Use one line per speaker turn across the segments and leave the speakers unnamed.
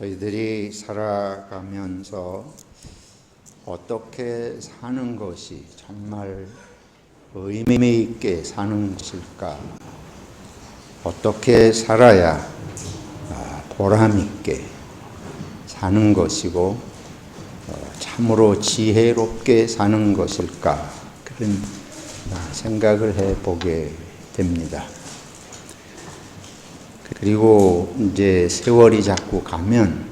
저희들이 살아가면서 어떻게 사는 것이 정말 의미 있게 사는 것일까? 어떻게 살아야 보람 있게 사는 것이고 참으로 지혜롭게 사는 것일까? 그런 생각을 해보게 됩니다. 그리고 이제 세월이 자꾸 가면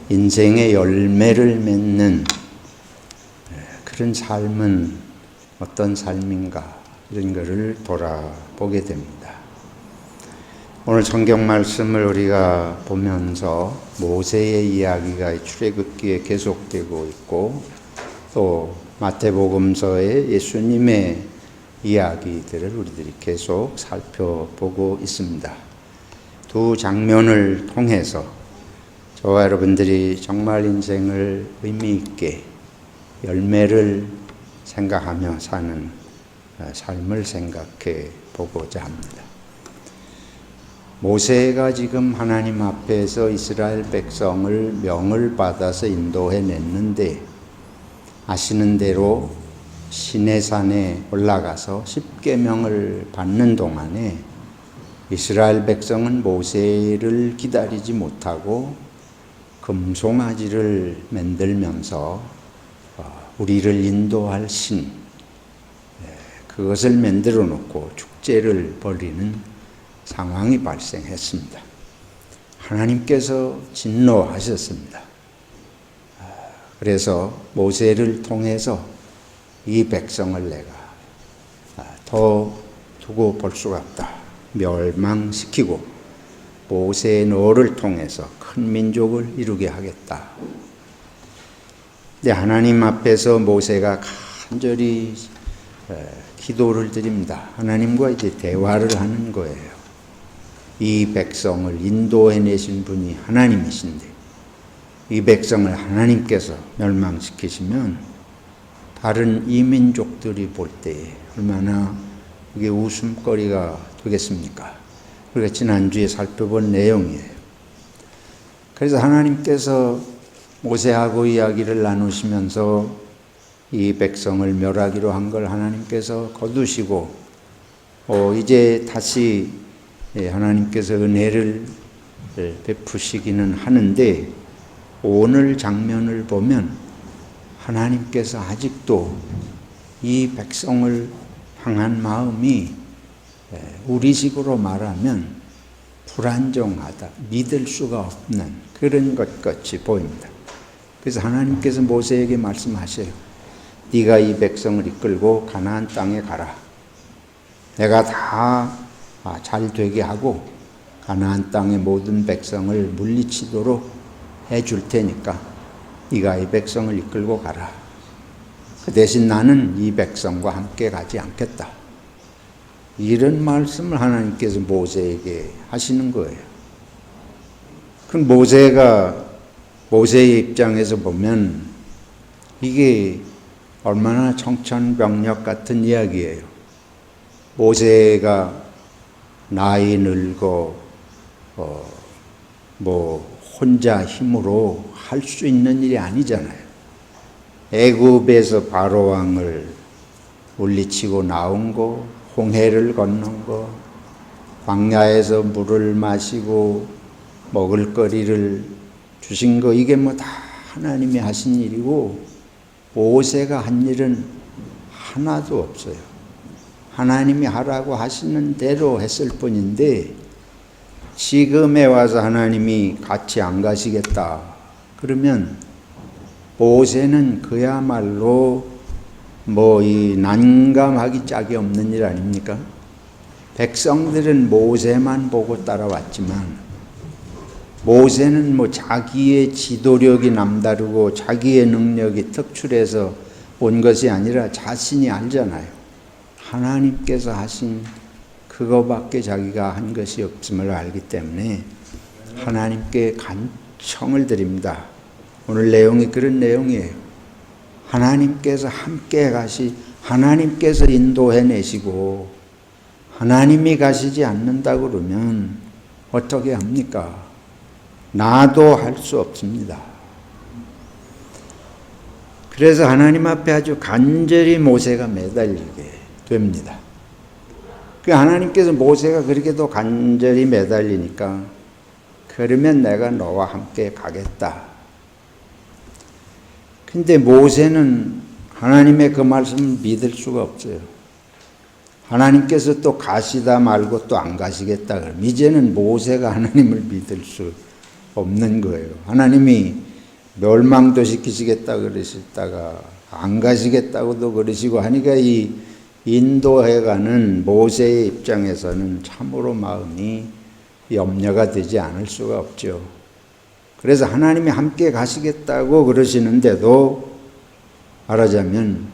인생의 열매를 맺는 그런 삶은 어떤 삶인가 이런 것을 돌아보게 됩니다. 오늘 성경 말씀을 우리가 보면서 모세의 이야기가 출애굽기에 계속되고 있고 또 마태복음서의 예수님의 이야기들을 우리들이 계속 살펴보고 있습니다. 두 장면을 통해서 저와 여러분들이 정말 인생을 의미 있게 열매를 생각하며 사는 삶을 생각해 보고자 합니다. 모세가 지금 하나님 앞에서 이스라엘 백성을 명을 받아서 인도해 냈는데 아시는 대로 시내산에 올라가서 십계명을 받는 동안에 이스라엘 백성은 모세를 기다리지 못하고 금송아지를 만들면서 우리를 인도할 신 그것을 만들어 놓고 축제를 벌이는 상황이 발생했습니다. 하나님께서 진노하셨습니다. 그래서 모세를 통해서 이 백성을 내가 더 두고 볼 수가 없다. 멸망시키고 모세의 노를 통해서 큰 민족을 이루게 하겠다. 근데 하나님 앞에서 모세가 간절히 기도를 드립니다. 하나님과 이제 대화를 하는 거예요. 이 백성을 인도해 내신 분이 하나님이신데 이 백성을 하나님께서 멸망시키시면 다른 이민족들이 볼 때 얼마나 이게 웃음거리가 되겠습니까? 우리가 지난주에 살펴본 내용이에요. 그래서 하나님께서 모세하고 이야기를 나누시면서 이 백성을 멸하기로 한 걸 하나님께서 거두시고 이제 다시 하나님께서 은혜를 베푸시기는 하는데 오늘 장면을 보면 하나님께서 아직도 이 백성을 향한 마음이 우리식으로 말하면 불안정하다, 믿을 수가 없는 그런 것 같이 보입니다. 그래서 하나님께서 모세에게 말씀하셔요. 네가 이 백성을 이끌고 가나안 땅에 가라. 내가 다 잘 되게 하고 가나안 땅의 모든 백성을 물리치도록 해줄 테니까 네가 이 백성을 이끌고 가라. 그 대신 나는 이 백성과 함께 가지 않겠다. 이런 말씀을 하나님께서 모세에게 하시는 거예요. 그럼 모세의 입장에서 보면 이게 얼마나 청천벽력 같은 이야기예요. 모세가 나이 늙어 혼자 힘으로 할 수 있는 일이 아니잖아요. 애굽에서 바로 왕을 물리치고 나온 거, 홍해를 건넌 거, 광야에서 물을 마시고 먹을거리를 주신 거, 이게 다 하나님이 하신 일이고 모세가 한 일은 하나도 없어요. 하나님이 하라고 하시는 대로 했을 뿐인데 지금에 와서 하나님이 같이 안 가시겠다 그러면 모세는 그야말로 이 난감하기 짝이 없는 일 아닙니까? 백성들은 모세만 보고 따라왔지만 모세는 자기의 지도력이 남다르고 자기의 능력이 특출해서 온 것이 아니라 자신이 알잖아요. 하나님께서 하신 그거밖에 자기가 한 것이 없음을 알기 때문에 하나님께 간청을 드립니다. 오늘 내용이 그런 내용이에요. 하나님께서 함께 하나님께서 인도해 내시고 하나님이 가시지 않는다고 그러면 어떻게 합니까? 나도 할 수 없습니다. 그래서 하나님 앞에 아주 간절히 모세가 매달리게 됩니다. 그 하나님께서 모세가 그렇게도 간절히 매달리니까 그러면 내가 너와 함께 가겠다. 근데 모세는 하나님의 그 말씀을 믿을 수가 없어요. 하나님께서 또 가시다 말고 또 안 가시겠다 그러면 이제는 모세가 하나님을 믿을 수 없는 거예요. 하나님이 멸망도 시키시겠다 그러시다가 안 가시겠다고도 그러시고 하니까 이 인도해가는 모세의 입장에서는 참으로 마음이 염려가 되지 않을 수가 없죠. 그래서 하나님이 함께 가시겠다고 그러시는데도 말하자면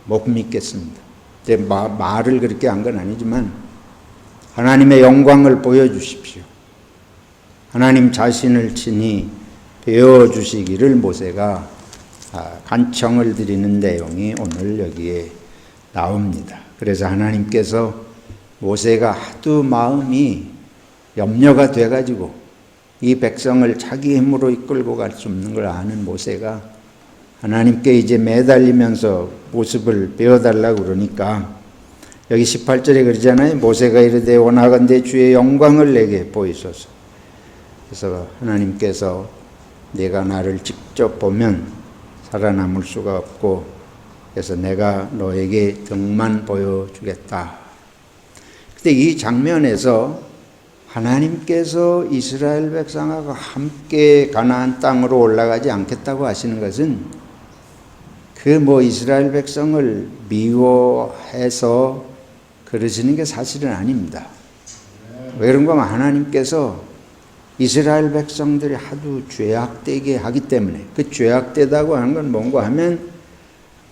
못 믿겠습니다. 말을 그렇게 한 건 아니지만 하나님의 영광을 보여주십시오. 하나님 자신을 친히 배워주시기를 모세가 간청을 드리는 내용이 오늘 여기에 나옵니다. 그래서 하나님께서 모세가 하도 마음이 염려가 돼가지고 이 백성을 자기 힘으로 이끌고 갈 수 없는 걸 아는 모세가 하나님께 이제 매달리면서 모습을 배워달라고 그러니까 여기 18절에 그러잖아요. 모세가 이르되 원하건대 주의 영광을 내게 보이소서. 그래서 하나님께서 내가 나를 직접 보면 살아남을 수가 없고 그래서 내가 너에게 등만 보여주겠다. 근데 이 장면에서 하나님께서 이스라엘 백성하고 함께 가나안 땅으로 올라가지 않겠다고 하시는 것은 그 이스라엘 백성을 미워해서 그러시는 게 사실은 아닙니다. 왜 그런가 하면 하나님께서 이스라엘 백성들이 하도 죄악되게 하기 때문에 그 죄악되다고 하는 건 뭔가 하면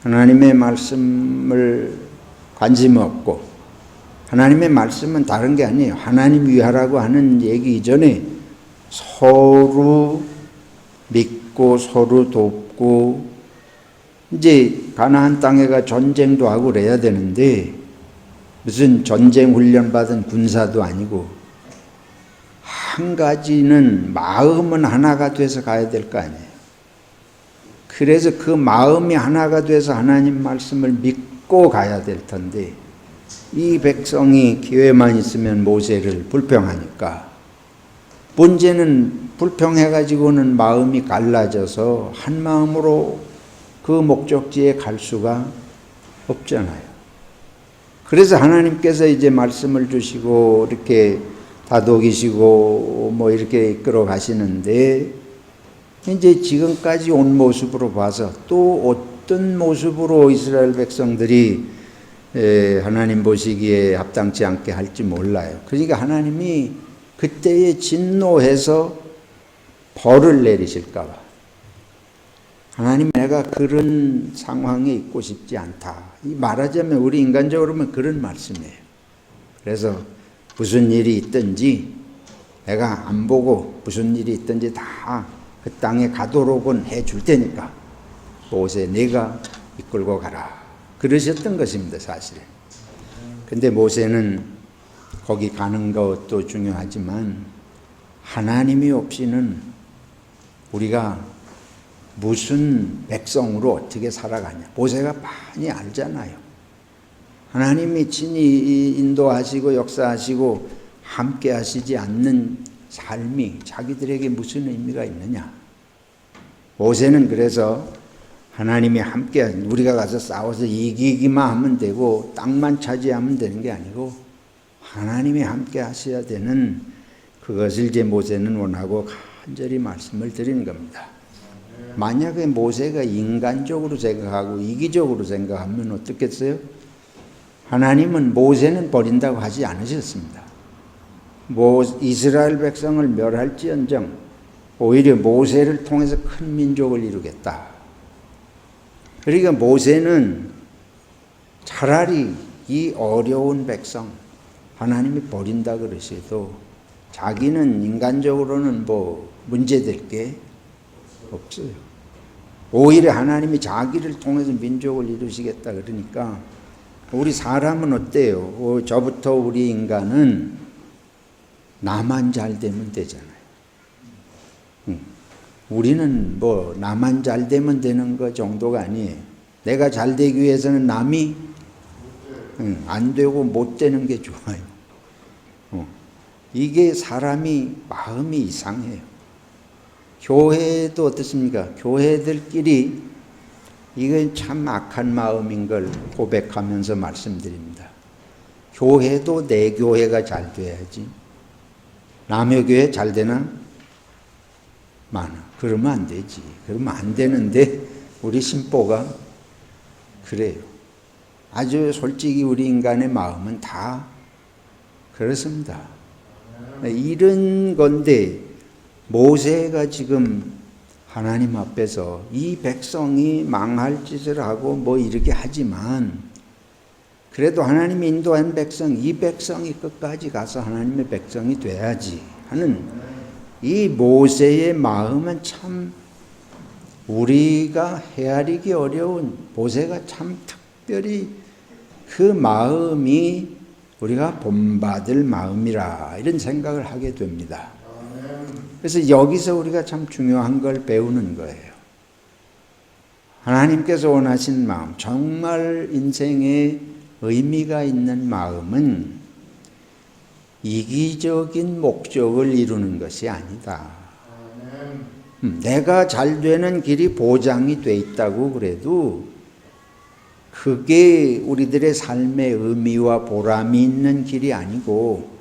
하나님의 말씀을 관심 없고 하나님의 말씀은 다른 게 아니에요. 하나님 위하라고 하는 얘기 이전에 서로 믿고 서로 돕고 이제 가나안 땅에 가 전쟁도 하고 그래야 되는데 무슨 전쟁 훈련 받은 군사도 아니고 한 가지는 마음은 하나가 돼서 가야 될 거 아니에요. 그래서 그 마음이 하나가 돼서 하나님 말씀을 믿고 가야 될 텐데 이 백성이 기회만 있으면 모세를 불평하니까 문제는 불평해가지고는 마음이 갈라져서 한 마음으로 그 목적지에 갈 수가 없잖아요. 그래서 하나님께서 이제 말씀을 주시고 이렇게 다독이시고 이렇게 이끌어 가시는데 이제 지금까지 온 모습으로 봐서 또 어떤 모습으로 이스라엘 백성들이 하나님 보시기에 합당치 않게 할지 몰라요. 그러니까 하나님이 그때에 진노해서 벌을 내리실까 봐. 하나님 내가 그런 상황에 있고 싶지 않다. 이 말하자면 우리 인간적으로 보면 그런 말씀이에요. 그래서 무슨 일이 있든지 내가 안 보고 무슨 일이 있든지 다 그 땅에 가도록은 해줄 테니까 모세 네가 이끌고 가라. 그러셨던 것입니다. 사실은. 근데 모세는 거기 가는 것도 중요하지만 하나님이 없이는 우리가 무슨 백성으로 어떻게 살아가냐. 모세가 많이 알잖아요. 하나님이 친히 인도하시고 역사하시고 함께 하시지 않는 삶이 자기들에게 무슨 의미가 있느냐. 모세는 그래서 하나님이 함께 우리가 가서 싸워서 이기기만 하면 되고 땅만 차지하면 되는 게 아니고 하나님이 함께 하셔야 되는 그것을 이제 모세는 원하고 간절히 말씀을 드리는 겁니다. 만약에 모세가 인간적으로 생각하고 이기적으로 생각하면 어떻겠어요? 하나님은 모세는 버린다고 하지 않으셨습니다. 이스라엘 백성을 멸할지언정 오히려 모세를 통해서 큰 민족을 이루겠다. 그러니까 모세는 차라리 이 어려운 백성 하나님이 버린다 그러셔도 자기는 인간적으로는 문제될 게 없어요. 오히려 하나님이 자기를 통해서 민족을 이루시겠다 그러니까 우리 사람은 어때요? 저부터 우리 인간은 나만 잘 되면 되잖아요. 우리는 뭐 나만 잘 되면 되는 거 정도가 아니에요. 내가 잘 되기 위해서는 남이 안 되고 못 되는 게 좋아요. 이게 사람이 마음이 이상해요. 교회도 어떻습니까? 교회들끼리 이건 참 악한 마음인 걸 고백하면서 말씀드립니다. 교회도 내 교회가 잘 돼야지. 남의 교회 잘 되나? 많아. 그러면 안 되지. 그러면 안 되는데 우리 신보가 그래요. 아주 솔직히 우리 인간의 마음은 다 그렇습니다. 이런 건데 모세가 지금 하나님 앞에서 이 백성이 망할 짓을 하고 뭐 이렇게 하지만 그래도 하나님이 인도한 백성, 이 백성이 끝까지 가서 하나님의 백성이 돼야지 하는 이 모세의 마음은 참 우리가 헤아리기 어려운, 모세가 참 특별히 그 마음이 우리가 본받을 마음이라 이런 생각을 하게 됩니다. 그래서 여기서 우리가 참 중요한 걸 배우는 거예요. 하나님께서 원하신 마음, 정말 인생에 의미가 있는 마음은 이기적인 목적을 이루는 것이 아니다. 내가 잘 되는 길이 보장이 돼 있다고 그래도 그게 우리들의 삶의 의미와 보람이 있는 길이 아니고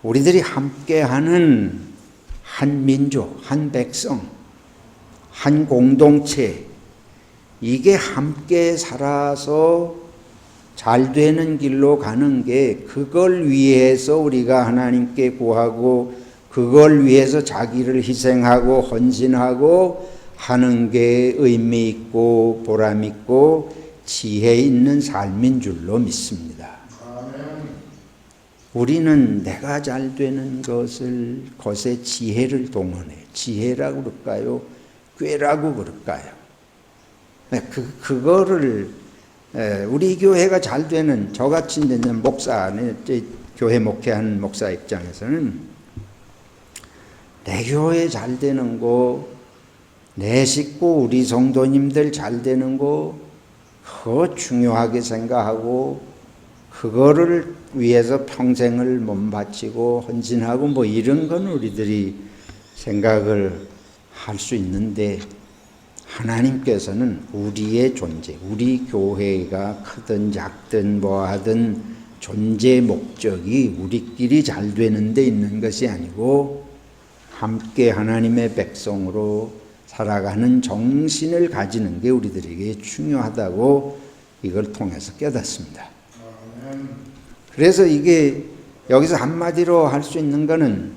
우리들이 함께하는 한 민족, 한 백성, 한 공동체 이게 함께 살아서 잘 되는 길로 가는 게 그걸 위해서 우리가 하나님께 구하고 그걸 위해서 자기를 희생하고 헌신하고 하는 게 의미 있고 보람 있고 지혜 있는 삶인 줄로 믿습니다. 우리는 내가 잘 되는 것에 지혜를 동원해. 지혜라고 그럴까요? 꾀라고 그럴까요? 그거를 우리 교회가 잘 되는 저같이 있는 목사, 교회 목회하는 목사 입장에서는 내 교회 잘 되는 거, 내 식구, 우리 성도님들 잘 되는 거, 그거 중요하게 생각하고 그거를 위해서 평생을 몸바치고 헌신하고 뭐 이런 건 우리들이 생각을 할 수 있는데 하나님께서는 우리의 존재, 우리 교회가 크든 작든 뭐하든 존재 목적이 우리끼리 잘 되는 데 있는 것이 아니고 함께 하나님의 백성으로 살아가는 정신을 가지는 게 우리들에게 중요하다고 이걸 통해서 깨닫습니다. 그래서 이게 여기서 한마디로 할 수 있는 것은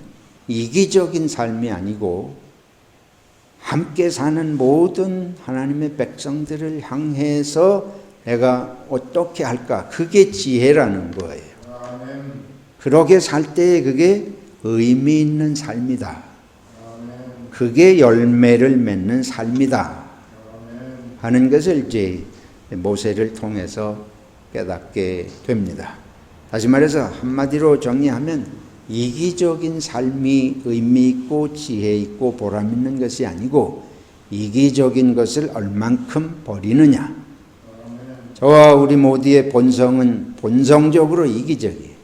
이기적인 삶이 아니고 함께 사는 모든 하나님의 백성들을 향해서 내가 어떻게 할까? 그게 지혜라는 거예요. 그렇게 살 때에 그게 의미 있는 삶이다. 그게 열매를 맺는 삶이다. 하는 것을 이제 모세를 통해서 깨닫게 됩니다. 다시 말해서 한마디로 정리하면 이기적인 삶이 의미 있고 지혜 있고 보람 있는 것이 아니고 이기적인 것을 얼만큼 버리느냐. 저와 우리 모두의 본성은 본성적으로 이기적이에요.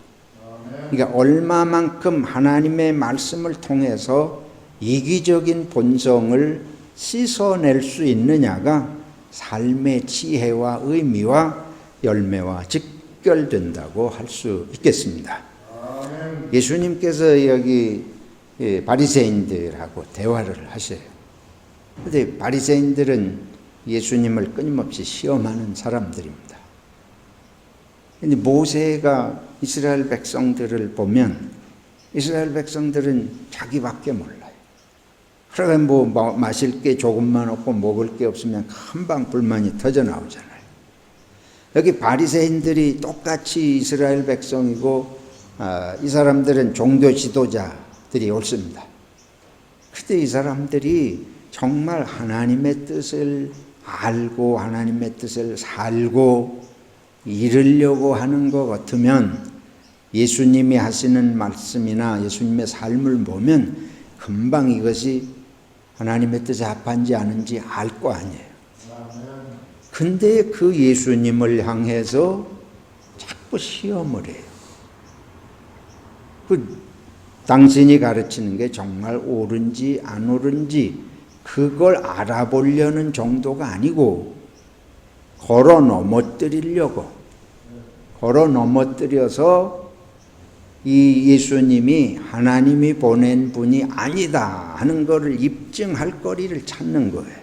그러니까 얼마만큼 하나님의 말씀을 통해서 이기적인 본성을 씻어낼 수 있느냐가 삶의 지혜와 의미와 열매와 직결된다고 할 수 있겠습니다. 예수님께서 여기 바리새인들하고 대화를 하셔요. 그런데 바리새인들은 예수님을 끊임없이 시험하는 사람들입니다. 근데 모세가 이스라엘 백성들을 보면 이스라엘 백성들은 자기밖에 몰라요. 그러니까 뭐 마실 게 조금만 없고 먹을 게 없으면 금방 불만이 터져 나오잖아요. 여기 바리새인들이 똑같이 이스라엘 백성이고 이 사람들은 종교 지도자들이 옳습니다. 그런데 이 사람들이 정말 하나님의 뜻을 알고 하나님의 뜻을 살고 이루려고 하는 것 같으면 예수님이 하시는 말씀이나 예수님의 삶을 보면 금방 이것이 하나님의 뜻에 합한지 아닌지 알 거 아니에요. 근데 그 예수님을 향해서 자꾸 시험을 해요. 당신이 가르치는 게 정말 옳은지 안 옳은지 그걸 알아보려는 정도가 아니고 걸어 넘어뜨려서 이 예수님이 하나님이 보낸 분이 아니다 하는 것을 입증할 거리를 찾는 거예요.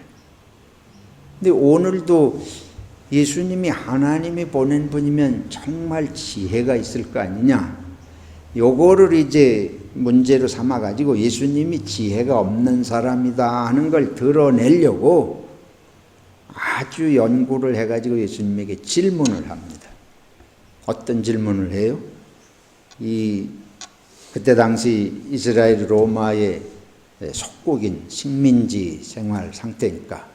근데 오늘도 예수님이 하나님이 보낸 분이면 정말 지혜가 있을 거 아니냐? 요거를 이제 문제로 삼아가지고 예수님이 지혜가 없는 사람이다 하는 걸 드러내려고 아주 연구를 해가지고 예수님에게 질문을 합니다. 어떤 질문을 해요? 그때 당시 이스라엘 로마의 속국인 식민지 생활 상태니까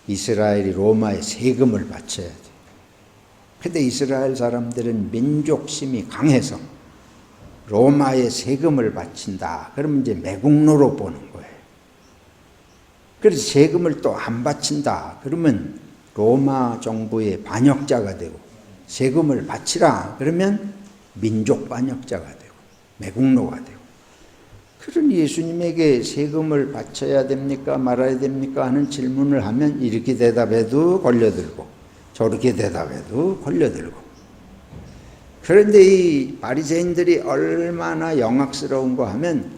이스라엘이 로마에 세금을 바쳐야 돼요. 근데 이스라엘 사람들은 민족심이 강해서 로마에 세금을 바친다. 그러면 이제 매국노로 보는 거예요. 그래서 세금을 또 안 바친다. 그러면 로마 정부의 반역자가 되고 세금을 바치라. 그러면 민족 반역자가 되고 매국노가 되고. 그런 예수님에게 세금을 바쳐야 됩니까? 말아야 됩니까? 하는 질문을 하면 이렇게 대답해도 걸려들고 저렇게 대답해도 걸려들고. 그런데 이 바리새인들이 얼마나 영악스러운가 하면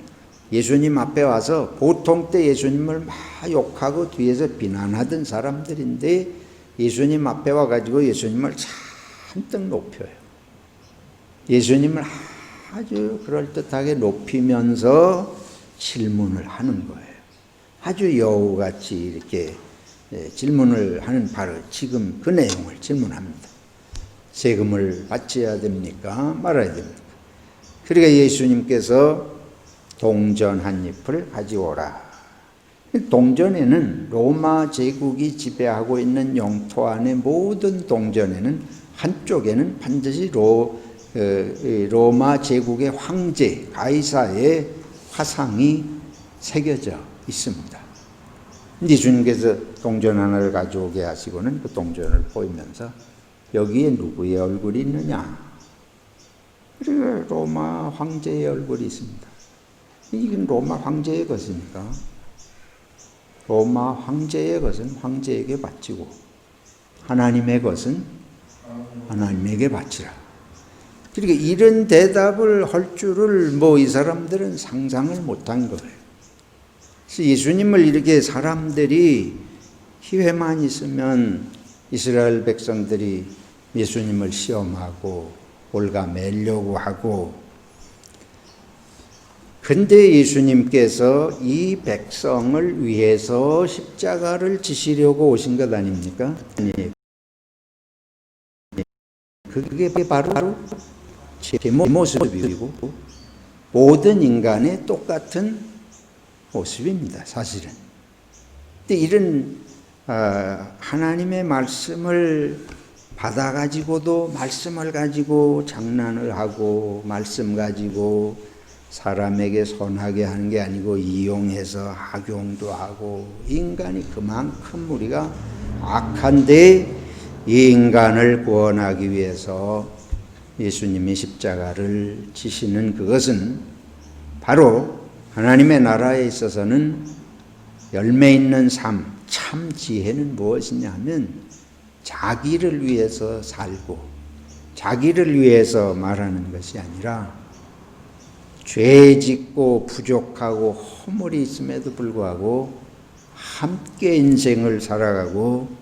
예수님 앞에 와서 보통 때 예수님을 막 욕하고 뒤에서 비난하던 사람들인데 예수님 앞에 와가지고 예수님을 잔뜩 높여요. 예수님을 아주 그럴듯하게 높이면서 질문을 하는 거예요. 아주 여우같이 이렇게 질문을 하는 바로 지금 그 내용을 질문합니다. 세금을 바쳐야 됩니까? 말아야 됩니까? 그러니까 예수님께서 동전 한 잎을 가져오라. 동전에는 로마 제국이 지배하고 있는 영토 안의 모든 동전에는 한쪽에는 반드시 로마 제국의 황제 가이사의 화상이 새겨져 있습니다. 예수님께서 동전 하나를 가져오게 하시고는 그 동전을 보이면서 여기에 누구의 얼굴이 있느냐? 그리고 로마 황제의 얼굴이 있습니다. 이건 로마 황제의 것입니까? 로마 황제의 것은 황제에게 바치고 하나님의 것은 하나님에게 바치라. 그러니까 이런 대답을 할 줄을 이 사람들은 상상을 못한 거예요. 그래서 예수님을 이렇게 사람들이 기회만 있으면 이스라엘 백성들이 예수님을 시험하고 올가매려고 하고, 근데 예수님께서 이 백성을 위해서 십자가를 지시려고 오신 것 아닙니까? 그게 바로 제 모습이고 모든 인간의 똑같은 모습입니다, 사실은. 근데 이런 하나님의 말씀을 받아가지고도 말씀을 가지고 장난을 하고 말씀 가지고 사람에게 선하게 하는 게 아니고 이용해서 악용도 하고, 인간이 그만큼 우리가 악한데 이 인간을 구원하기 위해서 예수님이 십자가를 지시는 그것은 바로 하나님의 나라에 있어서는 열매 있는 삶, 참 지혜는 무엇이냐 하면 자기를 위해서 살고 자기를 위해서 말하는 것이 아니라 죄 짓고 부족하고 허물이 있음에도 불구하고 함께 인생을 살아가고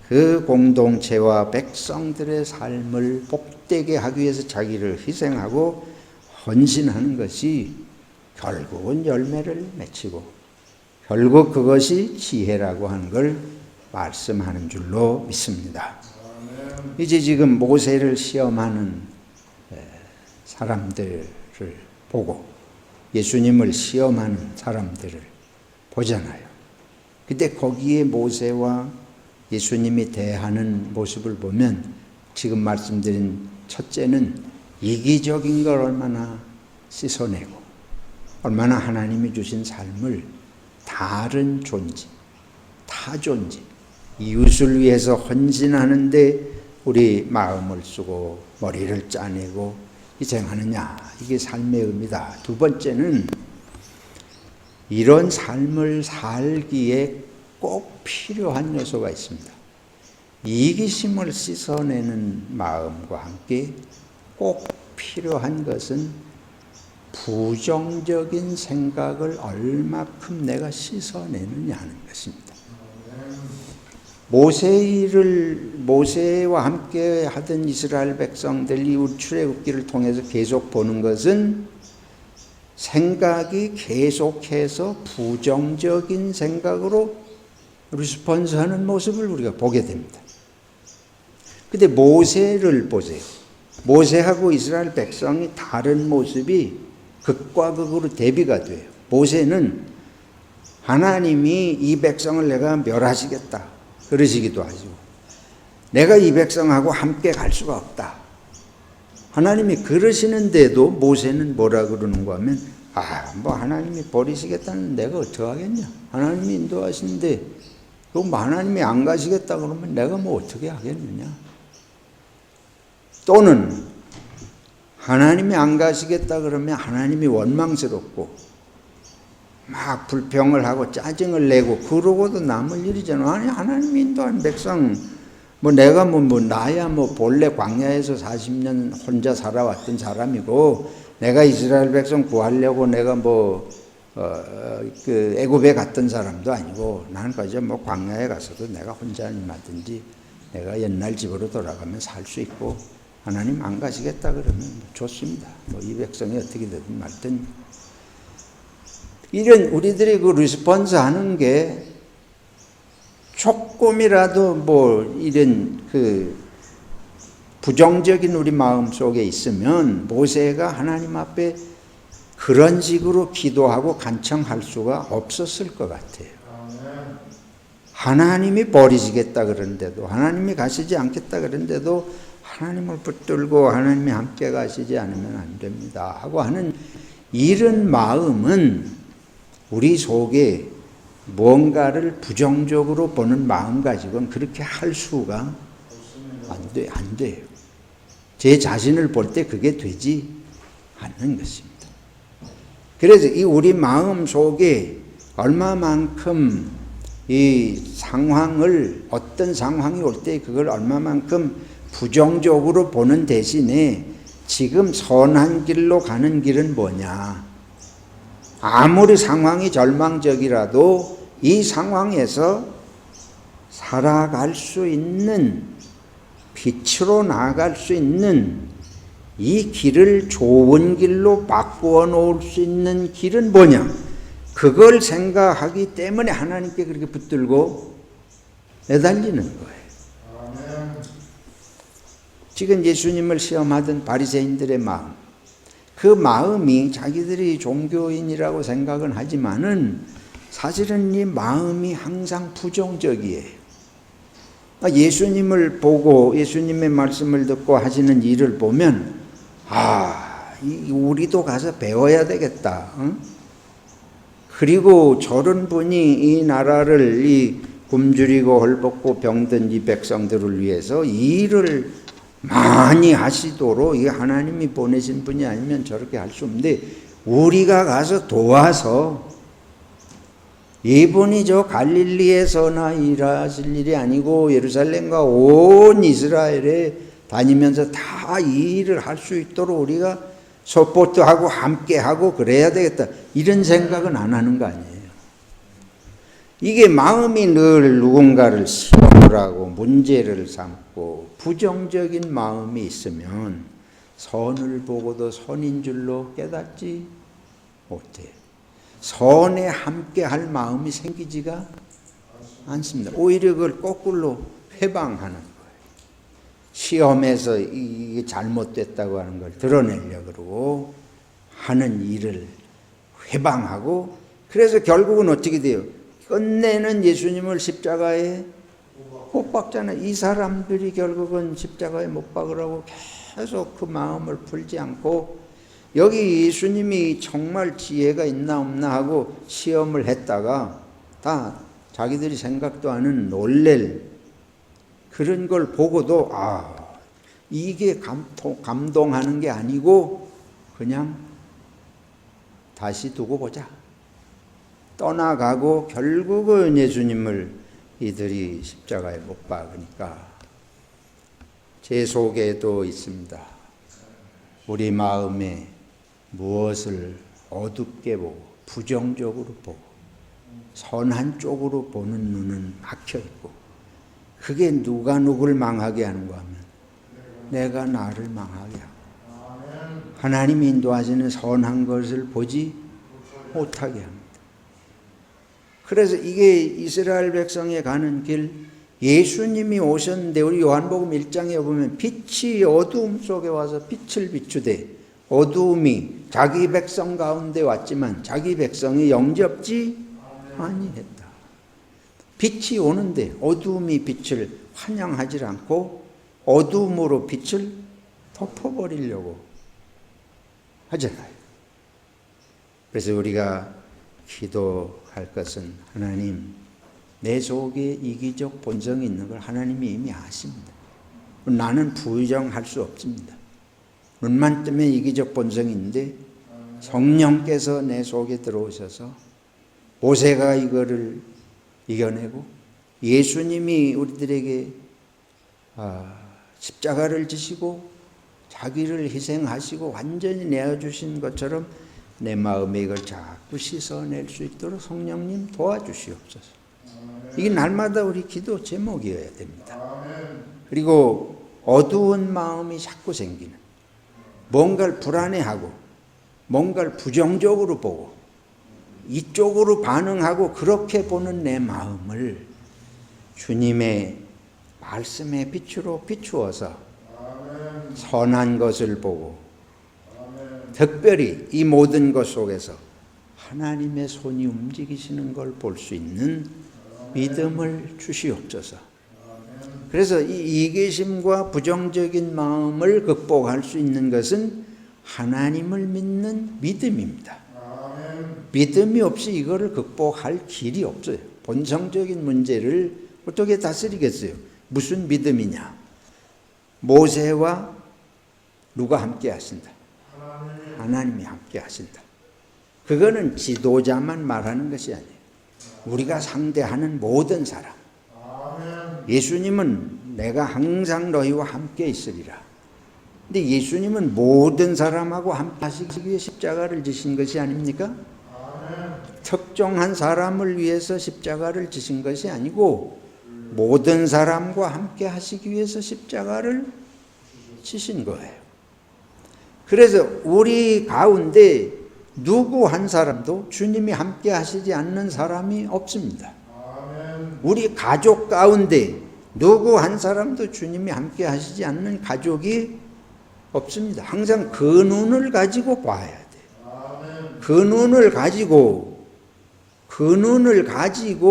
그 공동체와 백성들의 삶을 복되게 하기 위해서 자기를 희생하고 헌신하는 것이 결국은 열매를 맺히고 결국 그것이 지혜라고 하는 걸 말씀하는 줄로 믿습니다. 이제 지금 모세를 시험하는 사람들을 보고 예수님을 시험하는 사람들을 보잖아요. 근데 거기에 모세와 예수님이 대하는 모습을 보면 지금 말씀드린 첫째는 이기적인 걸 얼마나 씻어내고 얼마나 하나님이 주신 삶을 다른 존재, 타 존재, 이웃을 위해서 헌신하는데 우리 마음을 쓰고 머리를 짜내고 희생하느냐. 이게 삶의 의미다. 두 번째는 이런 삶을 살기에 꼭 필요한 요소가 있습니다. 이기심을 씻어내는 마음과 함께 꼭 필요한 것은 부정적인 생각을 얼마큼 내가 씻어내느냐 하는 것입니다. 모세와 함께 하던 이스라엘 백성들이 출애굽기를 통해서 계속 보는 것은 생각이 계속해서 부정적인 생각으로 리스폰스하는 모습을 우리가 보게 됩니다. 근데 모세를 보세요. 모세하고 이스라엘 백성이 다른 모습이 극과 극으로 대비가 돼요. 모세는 하나님이 이 백성을 내가 멸하시겠다 그러시기도 하죠. 내가 이 백성하고 함께 갈 수가 없다. 하나님이 그러시는데도 모세는 뭐라 그러는가 하면 뭐 하나님이 버리시겠다는 내가 어떡하겠냐. 하나님이 인도하시는데 그럼 하나님이 안 가시겠다 그러면 내가 뭐 어떻게 하겠느냐. 또는 하나님이 안 가시겠다 그러면 하나님이 원망스럽고 막 불평을 하고 짜증을 내고 그러고도 남을 일이잖아. 아니 하나님이 인도한 백성 내가 나야 본래 광야에서 40년 혼자 살아왔던 사람이고 내가 이스라엘 백성 구하려고 내가 애굽에 갔던 사람도 아니고 나는 그저 광야에 가서도 내가 혼자 얼마든지 내가 옛날 집으로 돌아가면 살 수 있고 하나님 안 가시겠다 그러면 좋습니다. 이 백성이 어떻게 되든 말든 이런 우리들이 그 리스폰스 하는 게 조금이라도 이런 부정적인 우리 마음 속에 있으면 모세가 하나님 앞에 그런 식으로 기도하고 간청할 수가 없었을 것 같아요. 하나님이 버리시겠다 그러는데도 하나님이 가시지 않겠다 그러는데도 하나님을 붙들고 하나님이 함께 가시지 않으면 안 됩니다 하고 하는 이런 마음은 우리 속에 뭔가를 부정적으로 보는 마음 가지고는 그렇게 할 수가 안 돼요. 제 자신을 볼 때 그게 되지 않는 것입니다. 그래서 이 우리 마음 속에 얼마만큼 이 상황을 어떤 상황이 올 때 그걸 얼마만큼 부정적으로 보는 대신에 지금 선한 길로 가는 길은 뭐냐. 아무리 상황이 절망적이라도 이 상황에서 살아갈 수 있는 빛으로 나아갈 수 있는 이 길을 좋은 길로 바꾸어 놓을 수 있는 길은 뭐냐. 그걸 생각하기 때문에 하나님께 그렇게 붙들고 매달리는 거예요. 지금 예수님을 시험하던 바리새인들의 마음, 그 마음이 자기들이 종교인이라고 생각은 하지만은 사실은 이 마음이 항상 부정적이에요. 예수님을 보고 예수님의 말씀을 듣고 하시는 일을 보면 우리도 가서 배워야 되겠다. 그리고 저런 분이 이 나라를 이 굶주리고 헐벗고 병든 이 백성들을 위해서 이 일을 많이 하시도록 이 하나님이 보내신 분이 아니면 저렇게 할 수 없는데 우리가 가서 도와서 이분이 저 갈릴리에서나 일하실 일이 아니고 예루살렘과 온 이스라엘에 다니면서 다 이 일을 할 수 있도록 우리가 서포트하고 함께하고 그래야 되겠다. 이런 생각은 안 하는 거 아니에요. 이게 마음이 늘 누군가를 시험을 하고 문제를 삼고 부정적인 마음이 있으면 선을 보고도 선인 줄로 깨닫지 못해요. 선에 함께할 마음이 생기지가 않습니다. 오히려 그걸 거꾸로 회방하는 거예요. 시험에서 이게 잘못됐다고 하는 걸 드러내려고 그러고 하는 일을 회방하고 그래서 결국은 어떻게 돼요? 끝내는 예수님을 십자가에 못 박잖아요. 이 사람들이 결국은 십자가에 못 박으라고 계속 그 마음을 풀지 않고 여기 예수님이 정말 지혜가 있나 없나 하고 시험을 했다가 다 자기들이 생각도 하는 놀랄 그런 걸 보고도 이게 감동하는 게 아니고 그냥 다시 두고 보자. 떠나가고 결국은 예수님을 이들이 십자가에 못 박으니까 제 속에도 있습니다. 우리 마음에 무엇을 어둡게 보고 부정적으로 보고 선한 쪽으로 보는 눈은 막혀 있고 그게 누가 누굴 망하게 하는가 하면 내가 나를 망하게 하고 하나님이 인도하시는 선한 것을 보지 못하게 합니다. 그래서 이게 이스라엘 백성에 가는 길 예수님이 오셨는데 우리 요한복음 1장에 보면 빛이 어두움 속에 와서 빛을 비추되 어두움이 자기 백성 가운데 왔지만 자기 백성이 영접지 아니했다. 빛이 오는데 어두움이 빛을 환영하지 않고 어두움으로 빛을 덮어버리려고 하잖아요. 그래서 우리가 기도할 것은 하나님 내 속에 이기적 본성이 있는 걸 하나님이 이미 아십니다. 나는 부정할 수 없습니다. 눈만 뜨면 이기적 본성이 있는데 성령께서 내 속에 들어오셔서 모세가 이거를 이겨내고 예수님이 우리들에게 십자가를 지시고 자기를 희생하시고 완전히 내어주신 것처럼 내 마음에 이걸 자꾸 씻어낼 수 있도록 성령님 도와주시옵소서. 이게 날마다 우리 기도 제목이어야 됩니다. 그리고 어두운 마음이 자꾸 생기는 뭔가를 불안해하고 뭔가를 부정적으로 보고 이쪽으로 반응하고 그렇게 보는 내 마음을 주님의 말씀의 빛으로 비추어서 선한 것을 보고 특별히 이 모든 것 속에서 하나님의 손이 움직이시는 걸 볼 수 있는 믿음을 주시옵소서. 그래서 이 이기심과 부정적인 마음을 극복할 수 있는 것은 하나님을 믿는 믿음입니다. 믿음이 없이 이거를 극복할 길이 없어요. 본성적인 문제를 어떻게 다스리겠어요? 무슨 믿음이냐? 모세와 누가 함께 하신다? 하나님이 함께 하신다. 그거는 지도자만 말하는 것이 아니에요. 우리가 상대하는 모든 사람. 예수님은 내가 항상 너희와 함께 있으리라. 근데 예수님은 모든 사람하고 함께 하시기 위해 십자가를 지신 것이 아닙니까? 특정한 사람을 위해서 십자가를 지신 것이 아니고 모든 사람과 함께 하시기 위해서 십자가를 지신 거예요. 그래서 우리 가운데 누구 한 사람도 주님이 함께 하시지 않는 사람이 없습니다. 우리 가족 가운데 누구 한 사람도 주님이 함께 하시지 않는 가족이 없습니다. 항상 그 눈을 가지고 봐야 돼요. 그 눈을 가지고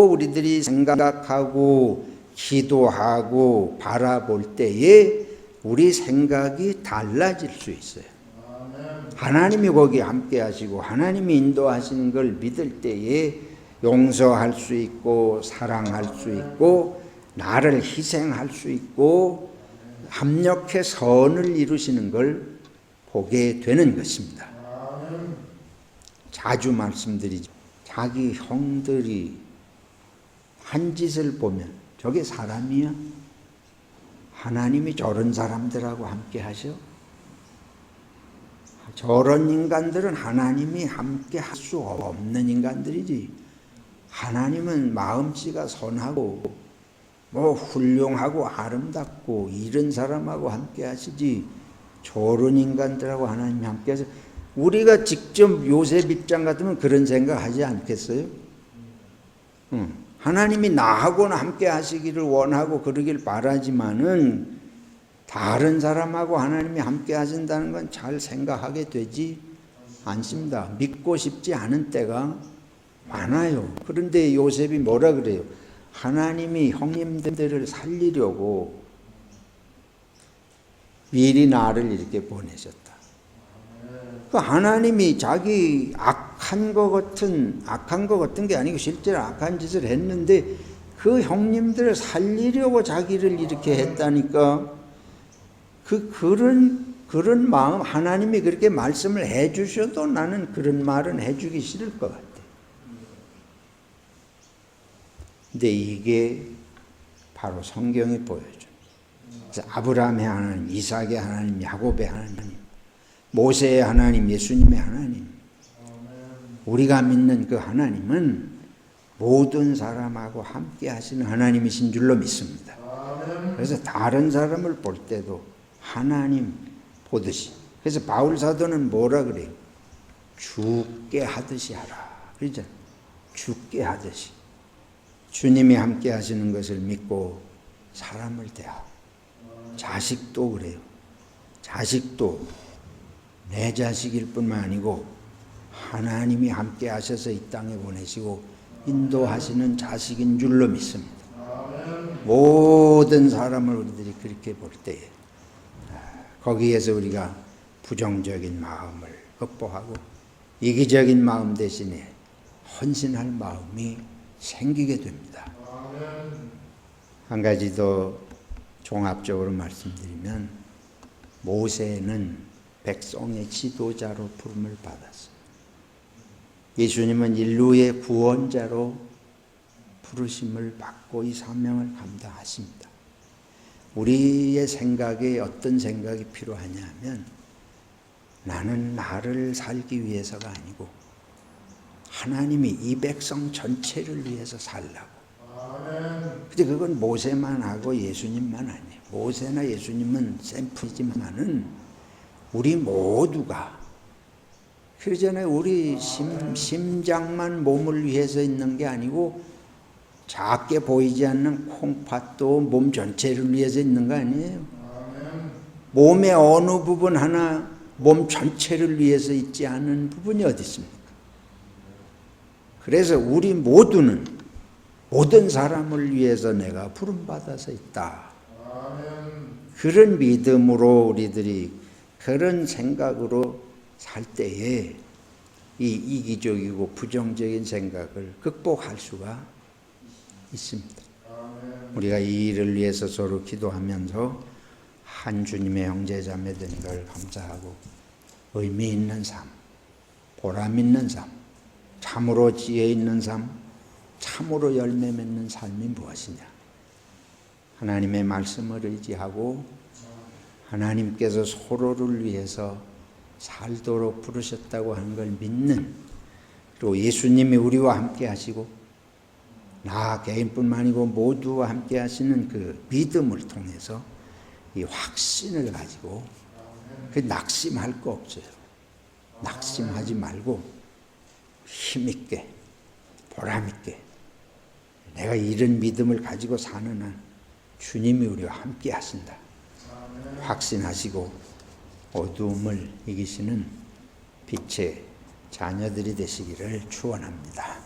우리들이 생각하고 기도하고 바라볼 때에 우리 생각이 달라질 수 있어요. 하나님이 거기 함께 하시고 하나님이 인도하시는 걸 믿을 때에 용서할 수 있고 사랑할 수 있고 나를 희생할 수 있고 합력해 선을 이루시는 걸 보게 되는 것입니다. 자주 말씀드리죠. 자기 형들이 한 짓을 보면 저게 사람이야? 하나님이 저런 사람들하고 함께 하셔? 저런 인간들은 하나님이 함께 할 수 없는 인간들이지. 하나님은 마음씨가 선하고 훌륭하고 아름답고 이런 사람하고 함께 하시지 저런 인간들하고 하나님이 함께 하셔. 우리가 직접 요셉 입장 같으면 그런 생각 하지 않겠어요? 하나님이 나하고는 함께 하시기를 원하고 그러길 바라지만은 다른 사람하고 하나님이 함께 하신다는 건 잘 생각하게 되지 않습니다. 믿고 싶지 않은 때가 많아요. 그런데 요셉이 뭐라 그래요? 하나님이 형님들을 살리려고 미리 나를 이렇게 보내셨다. 그 하나님이 자기 악한 것 같은 게 아니고 실제로 악한 짓을 했는데 그 형님들을 살리려고 자기를 이렇게 했다니까. 그런 마음, 하나님이 그렇게 말씀을 해 주셔도 나는 그런 말은 해 주기 싫을 것 같아. 근데 이게 바로 성경이 보여줘. 아브라함의 하나님, 이삭의 하나님, 야곱의 하나님, 모세의 하나님, 예수님의 하나님, 우리가 믿는 그 하나님은 모든 사람하고 함께 하시는 하나님이신 줄로 믿습니다. 그래서 다른 사람을 볼 때도 하나님 보듯이. 그래서 바울 사도는 뭐라 그래요? 죽게 하듯이 하라. 그러죠? 죽게 하듯이. 주님이 함께 하시는 것을 믿고 사람을 대하고. 자식도 그래요. 자식도 내 자식일 뿐만 아니고 하나님이 함께 하셔서 이 땅에 보내시고 인도하시는 자식인 줄로 믿습니다. 모든 사람을 우리들이 그렇게 볼 때에 거기에서 우리가 부정적인 마음을 극복하고 이기적인 마음 대신에 헌신할 마음이 생기게 됩니다. 한 가지 더 종합적으로 말씀드리면 모세는 백성의 지도자로 부름을 받았어요. 예수님은 인류의 구원자로 부르심을 받고 이 사명을 감당하십니다. 우리의 생각에 어떤 생각이 필요하냐 하면 나는 나를 살기 위해서가 아니고 하나님이 이 백성 전체를 위해서 살라고. 근데 그건 모세만 하고 예수님만 아니에요. 모세나 예수님은 샘플이지만은 우리 모두가 그러잖아요. 우리 심장만 몸을 위해서 있는 게 아니고 작게 보이지 않는 콩팥도 몸 전체를 위해서 있는 거 아니에요. 몸의 어느 부분 하나 몸 전체를 위해서 있지 않은 부분이 어디 있습니까? 그래서 우리 모두는 모든 사람을 위해서 내가 부름받아서 있다. 그런 믿음으로 우리들이 그런 생각으로 살 때에 이 이기적이고 부정적인 생각을 극복할 수가 있습니다. 우리가 이 일을 위해서 서로 기도하면서 한 주님의 형제자매 된 걸 감사하고 의미 있는 삶, 보람 있는 삶, 참으로 지혜 있는 삶, 참으로 열매 맺는 삶이 무엇이냐? 하나님의 말씀을 의지하고 하나님께서 서로를 위해서 살도록 부르셨다고 하는 걸 믿는, 그리고 예수님이 우리와 함께 하시고 나 개인뿐만 아니고 모두와 함께 하시는 그 믿음을 통해서 이 확신을 가지고 그 낙심할 거 없어요. 낙심하지 말고 힘있게 보람있게 내가 이런 믿음을 가지고 사는 한 주님이 우리와 함께 하신다. 확신하시고 어두움을 이기시는 빛의 자녀들이 되시기를 축원합니다.